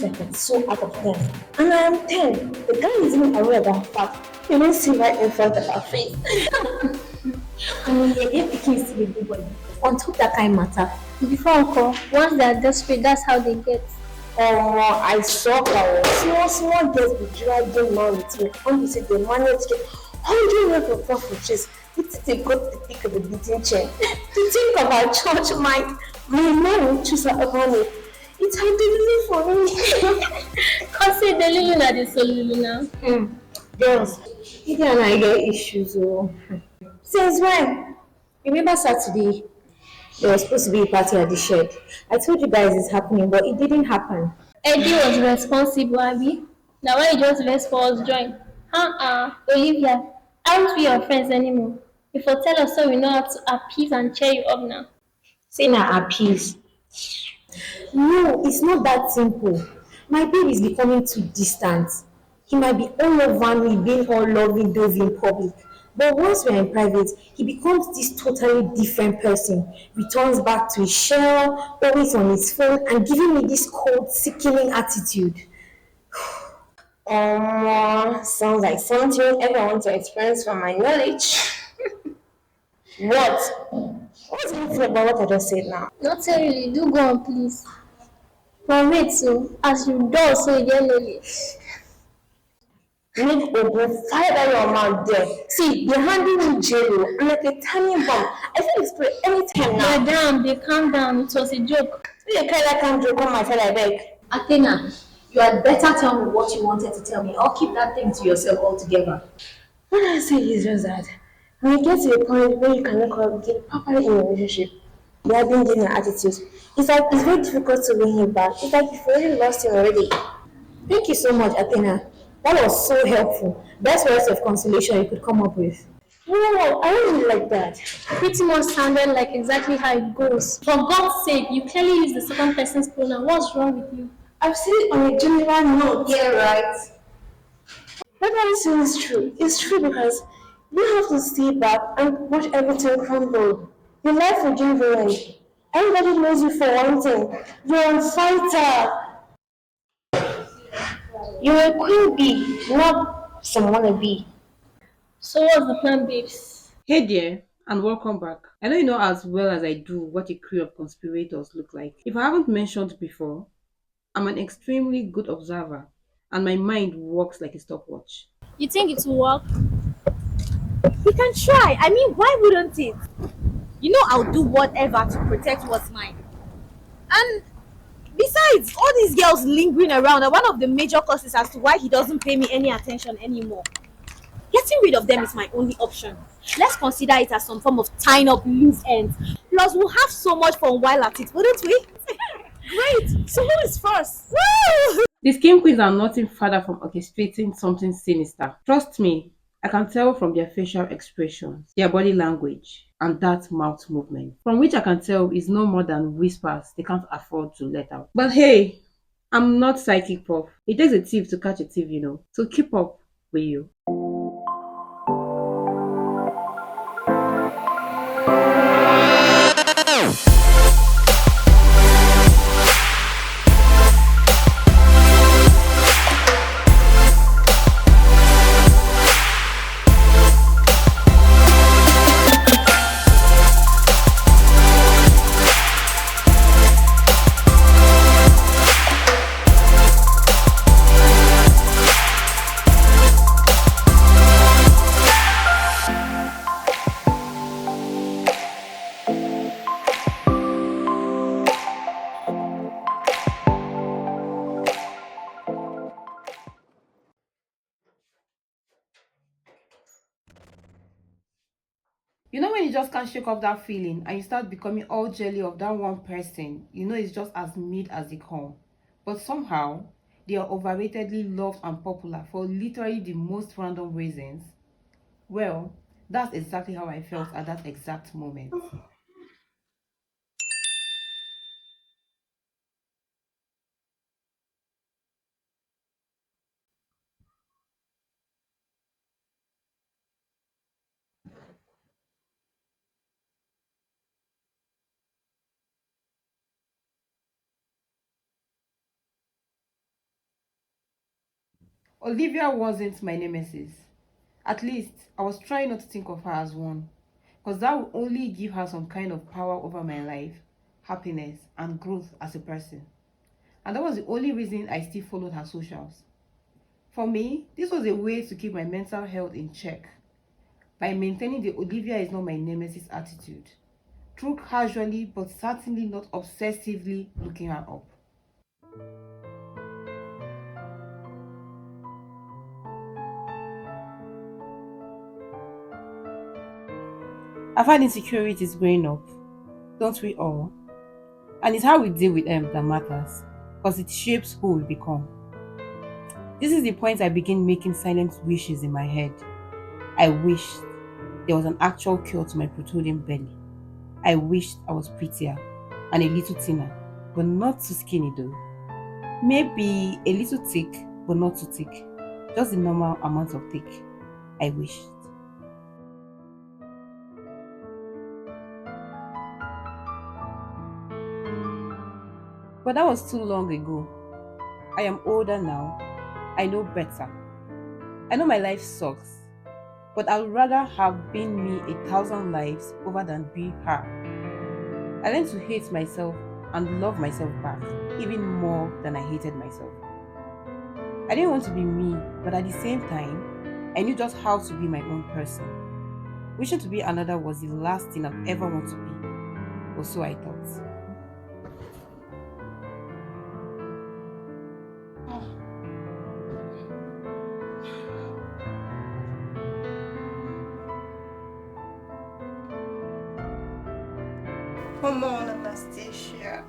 second, so out of 10. And I am 10. The guy is even aware of that fact. You don't see right in front of our face. I mean, yeah, picking still a good boy. On top that kind matter. Before uncle, once they are desperate, that's how they get. I saw her. Small girls be dragging man with me. Until they manage to get 100 of profits. It's a got the pick of the beating chair. To think of our church mind, my mom will choose her over me. It's hard to believe for me. Cause say the Lulu na the Solulu now. Girls, Ida and I get issues. Oh. Since when? Remember Saturday? There was supposed to be a party at the shed. I told you guys it's happening, but it didn't happen. Eddie was responsible, Abby. Now why you just vex for us join? Olivia, aren't we your friends anymore? If you tell us so we know how to appease and cheer you up now. Say na appease. No, it's not that simple. My baby is becoming too distant. He might be all over me, being all loving dovey in public. But once we're in private, he becomes this totally different person. Returns back to his shell, always on his phone, and giving me this cold, sickening attitude. Sounds like something everyone to experience from my knowledge. What? What's the feel about what I just said now? Not really, do go on please. But wait so, as you do so you get knowledge. Make Ogun fire that your mouth there. See, you're handing me jello. I'm like a tiny bomb. I can explode anytime now. Madam, they calm down, it was a joke. So you kind of can't joke on my side, I beg. Athena, you had better tell me what you wanted to tell me. I'll keep that thing to yourself altogether. When I say it's just that, when you get to a point where you cannot communicate properly in a relationship, you are being given attitudes. It's like it's very difficult to win him back. It's like you've already lost him already. Thank you so much, Athena. That was so helpful. Best words of consolation you could come up with. No, I don't really like that. Pretty much sounded like exactly how it goes. For God's sake, you clearly use the second person's pronoun. What's wrong with you? I've said it on a general note. Yeah, right. What I'm saying is true. It's true because you have to stay back and watch everything crumble. Your life will be ruined. Everybody knows you for one thing. You're a fighter. You're a queen bee, not some wannabe. So what's the plan, babes? Hey there, and welcome back. I know you know as well as I do what a crew of conspirators look like. If I haven't mentioned before, I'm an extremely good observer, and my mind works like a stopwatch. You think it will work? We can try. I mean, why wouldn't it? You know, I'll do whatever to protect what's mine. And besides, all these girls lingering around are one of the major causes as to why he doesn't pay me any attention anymore. Getting rid of them is my only option. Let's consider it as some form of tying up loose ends. Plus, we'll have so much fun while at it, wouldn't we? Great. So who is first? Woo! The Scheme Queens are nothing further from orchestrating something sinister. Trust me, I can tell from their facial expressions, their body language, and that mouth movement, from which I can tell is no more than whispers they can't afford to let out. But hey, I'm not psychic prof. It takes a thief to catch a thief, you know. So keep up with you. You know when you just can't shake off that feeling and you start becoming all jelly of that one person, you know it's just as mid as they come. But somehow, they are overratedly loved and popular for literally the most random reasons. Well, that's exactly how I felt at that exact moment. Olivia wasn't my nemesis. At least I was trying not to think of her as one, because that would only give her some kind of power over my life, happiness, and growth as a person. And that was the only reason I still followed her socials. For me, this was a way to keep my mental health in check by maintaining the Olivia is not my nemesis attitude, through casually but certainly not obsessively looking her up. I've had insecurities growing up, don't we all? And it's how we deal with them that matters, because it shapes who we become. This is the point I begin making silent wishes in my head. I wished there was an actual cure to my protruding belly. I wished I was prettier and a little thinner, but not too skinny though. Maybe a little thick, but not too thick. Just the normal amount of thick. I wished. But that was too long ago. I am older now. I know better. I know my life sucks, but I would rather have been me 1,000 lives over than be her. I learned to hate myself and love myself back, even more than I hated myself. I didn't want to be me, but at the same time, I knew just how to be my own person. Wishing to be another was the last thing I'd ever want to be, or so I thought. Come on, Anastasia.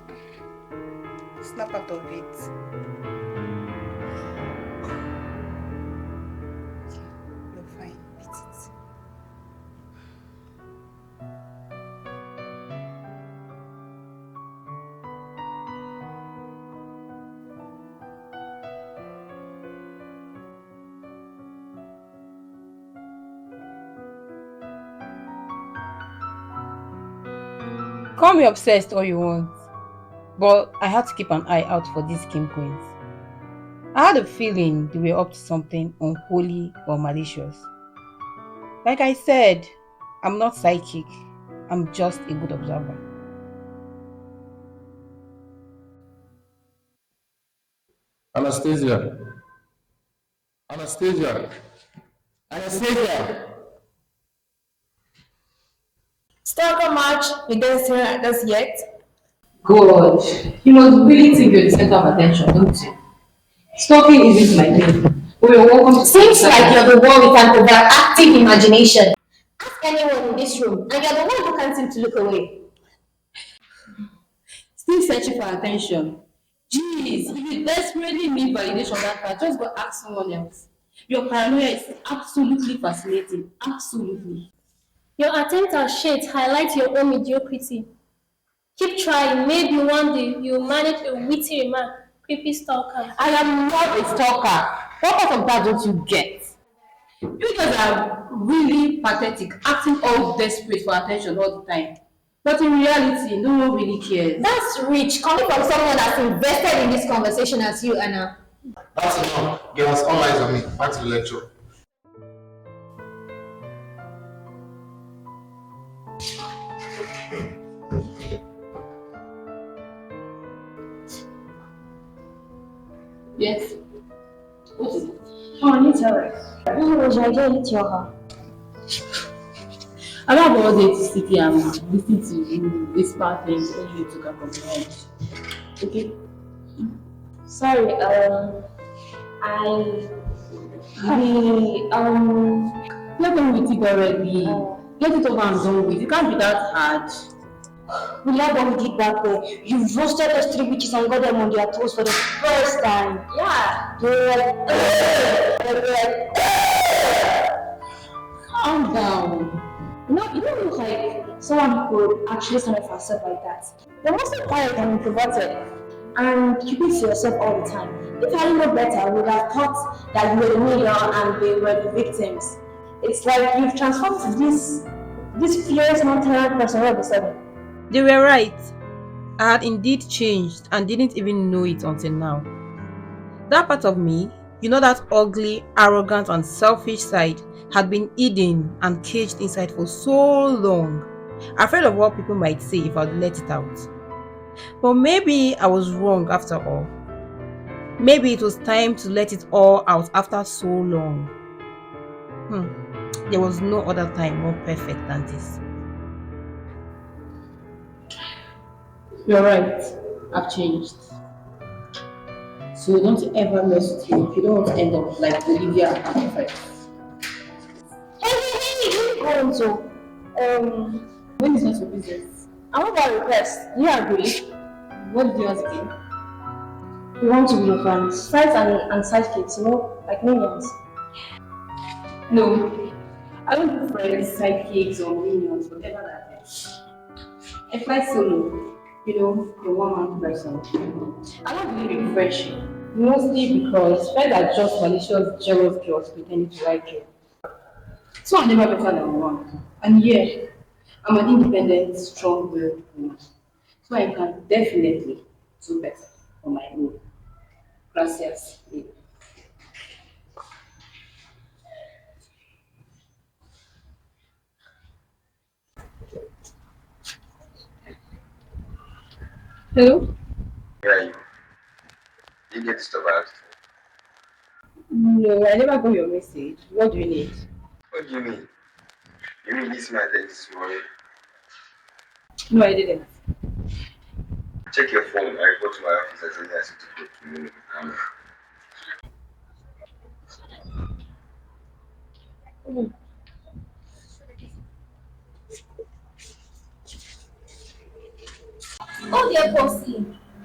Snap out of it. You're fine. Beat it. Call me obsessed all you want, but I had to keep an eye out for these Kim Queens. I had a feeling they were up to something unholy or malicious. Like I said, I'm not psychic, I'm just a good observer. Anastasia, Anastasia, Anastasia. Stalker match, you didn't see at us yet. God, you must really think you're the center of attention, don't you? Stalking isn't my thing. Oh, you're welcome to Seems like you're the one with an overactive imagination. Ask anyone in this room, and you're the one who can't seem to look away. still searching for attention. Jeez, if you desperately need validation on that part, just go ask someone else. Your paranoia is absolutely fascinating. Absolutely. Your attempt at shades highlights your own mediocrity. Keep trying. Maybe one day you'll manage a witty remark. Creepy stalker. I am not a stalker. What part of that don't you get? You guys are really pathetic, acting all desperate for attention all the time. But in reality, no one really cares. That's rich, coming from someone that's invested in this conversation as you, Anna. That's enough. Girls, all eyes on me. Back to the lecture. Yes. What is it? Oh, I need to her. Oh, was your idea to your her? I'm not all day to sit here and listen to you whisper things only you can comprehend. Okay? Sorry, I Get on with it already. Get it over and done with. It can't be that hard. We love what we did back there. You roasted those three witches and got them on their toes for the first time. Yeah. They were like, they were like, Calm down. you don't look like someone who could actually stand up for herself like that. You're mostly quiet and introverted, and keep it to yourself all the time. If I didn't know better, I would have thought that you were the media and they were the victims. It's like you've transformed to this fierce, non-tolerant person all of a sudden. They were right. I had indeed changed and didn't even know it until now. That part of me, You know, that ugly, arrogant, and selfish side had been hidden and caged inside for so long, afraid of what people might say if I'd let it out. But maybe I was wrong after all. Maybe it was time to let it all out after so long. Hmm. There was no other time more perfect than this. You're right. I've changed. So don't ever mess with you if you don't want to end up like Olivia and her friends. Hey, where you going to? When it's not your business. I want that request. Do you agree? What did you ask again? We want to be your friends. Friends and sidekicks, like minions. No. I don't do friends, sidekicks, or minions, whatever that is. I fly solo. The one man person. I don't believe in friendship. Mostly because friends are just malicious, jealous girls pretending to like you. So I'm never better than one. And yeah, I'm an independent, strong-willed woman. So I can definitely do better on my own. Gracias. Hello? Yeah, you get disturbed by accident. No, I never got your message. What do you need? What do you mean? You really see my text this morning? No, I didn't. Check your phone. I report to my office as I asked you to go to me. Oh dear Bossy,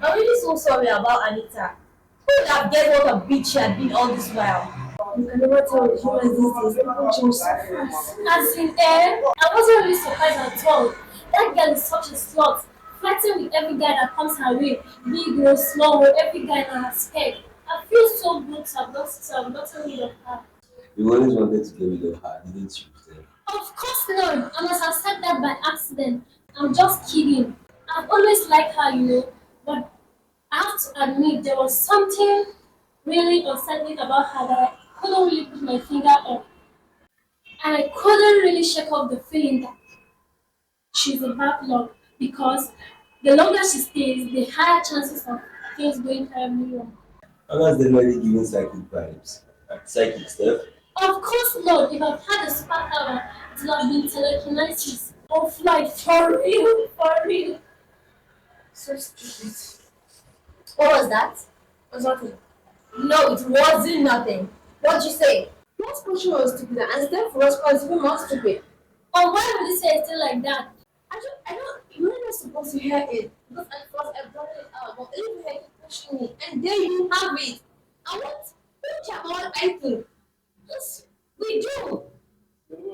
I'm really so sorry about Anita. Who would have guessed what a bitch she had been all this while? You can never tell with humans these days. People change so fast. As in I wasn't really surprised at all. That girl is such a slut, flirting with every guy that comes her way, big or small, or every guy that has spec. I feel so good to have gotten rid of her. You always wanted to get rid of her, didn't you? Steph? Of course not. I must have said that by accident. I'm just kidding. I've always liked her, but I have to admit there was something really unsettling about her that I couldn't really put my finger on. And I couldn't really shake off the feeling that she's a bad luck because the longer she stays, the higher chances of things going terribly wrong. And that's definitely giving psychic vibes. Psychic stuff. Of course not. If I've had a spark hour, it would have been telekinesis or flight for real, for real. So stupid. What was that? Exactly. No, it wasn't nothing. What'd you say? Not pushing was stupid, and Steph was even more stupid. Or why would you say it still like that? You're not supposed to hear it because at first I brought it out, but if you hear it pushing me, and there you have it. And what? Don't care about what I think. Yes, we do.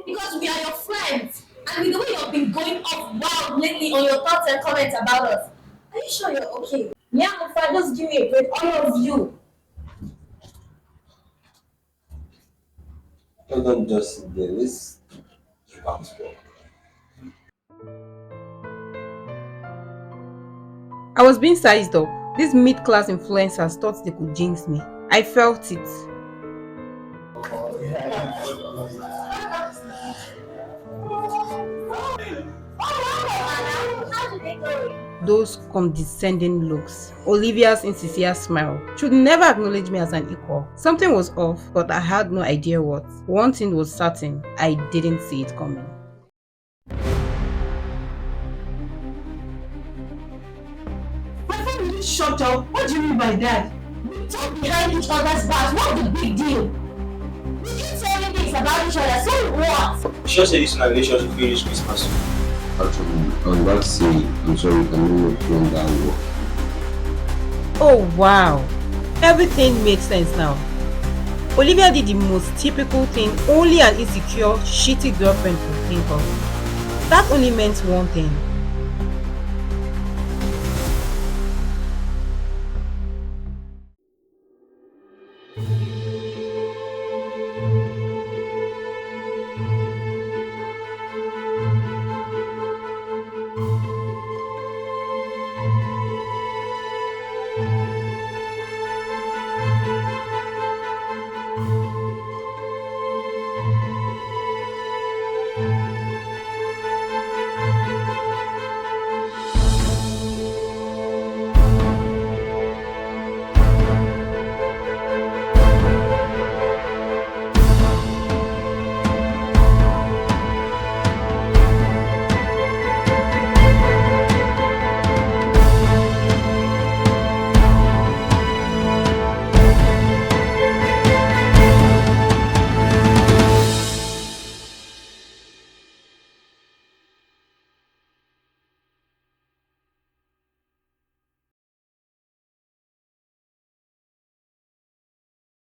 Because we are your friends. And with the way you've been going off wild lately on your thoughts and comments about us, are you sure you're okay? Yeah, I'm fine. Just give me a break. All of you. No, don't just sit there. Let's bounce back. I was being sized up. These mid-class influencers thought they could jinx me. I felt it. Those condescending looks, Olivia's insincere smile. Should never acknowledge me as an equal. Something was off, but I had no idea what. One thing was certain, I didn't see it coming. My phone really shut up. What do you mean by that? We talk behind each other's backs. What's the big deal? We keep saying things about each other. So what? Sure say this in a relationship finish Christmas. Actually, I was about to say, I'm sorry, you can no longer work. Oh wow, everything makes sense now. Olivia did the most typical thing only an insecure, shitty girlfriend could think of. That only meant one thing.